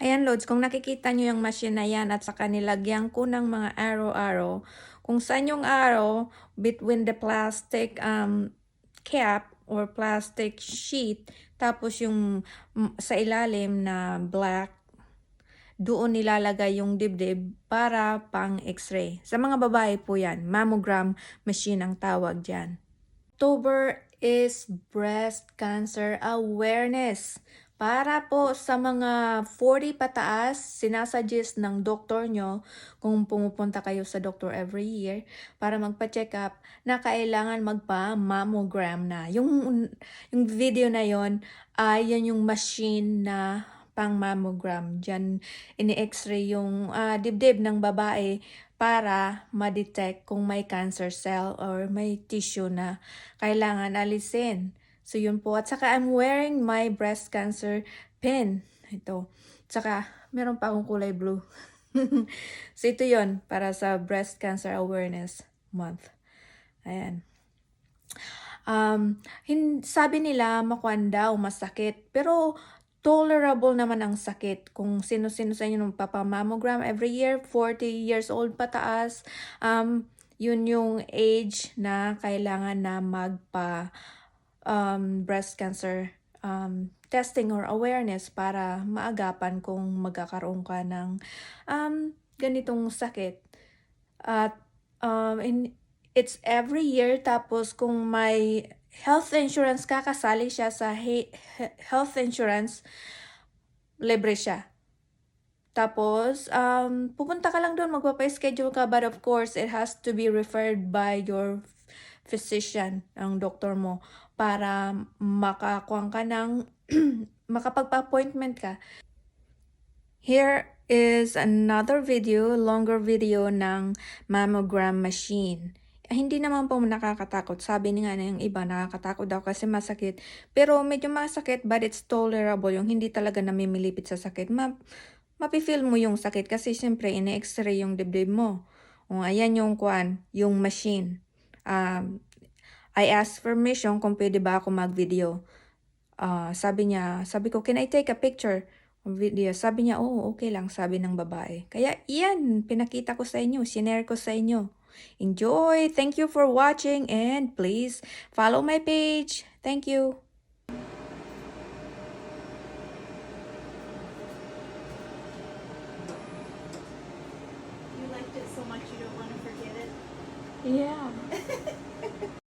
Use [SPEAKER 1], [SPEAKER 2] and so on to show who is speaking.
[SPEAKER 1] Ayan Lods, kung nakikita nyo yung machine na yan at saka nilagyan ko ng mga arrow-arrow, kung saan yung arrow between the plastic cap or plastic sheet, tapos yung sa ilalim na black, doon nilalagay yung dibdib para pang x-ray. Sa mga babae po yan, mammogram machine ang tawag dyan. October is Breast Cancer Awareness. Para po sa mga 40 pataas, sinasuggest ng doktor nyo kung pumupunta kayo sa doktor every year para magpa-check up na kailangan magpa-mammogram na. Yung video na yon ay yan yung machine na pang mammogram. Diyan ini-x-ray yung dibdib ng babae para ma-detect kung may cancer cell or may tissue na kailangan alisin. So yun po. At saka I'm wearing my breast cancer pin. Ito. Saka meron pa akong kulay blue. So ito yun para sa Breast Cancer Awareness Month. Ayan. Sabi nila makuan daw masakit. Pero tolerable naman ang sakit. Kung sino-sino sa inyo magpapamammogram every year, 40 years old pataas, yun yung age na kailangan na magpa breast cancer testing or awareness para maagapan kung magkakaroon ka ng ganitong sakit. At it's every year, tapos kung may health insurance ka, kasali siya sa health insurance, libre siya. Tapos, pupunta ka lang doon, magpapa-schedule ka, but of course, it has to be referred by your physician, ang doktor mo, para makakuha ka ng, makapagpa-appointment ka. Here is another video, longer video ng mammogram machine. Hindi naman po nakakatakot. Sabi nga ng iba, nakakatakot daw kasi masakit. Pero medyo masakit, but it's tolerable. Yung hindi talaga namimilipit sa sakit. Mapifeel mo yung sakit kasi siyempre ine-x-ray yung dibdib mo. Ayan yung yung machine. I asked permission kung pwede ba ako mag-video. Sabi ko, can I take a picture? Video. Sabi niya, oo, okay lang, sabi ng babae. Kaya iyan, pinakita ko sa inyo, sinare ko sa inyo. Enjoy! Thank you for watching and please follow my page. Thank you!
[SPEAKER 2] You liked it so much you don't want to forget it?
[SPEAKER 1] Yeah.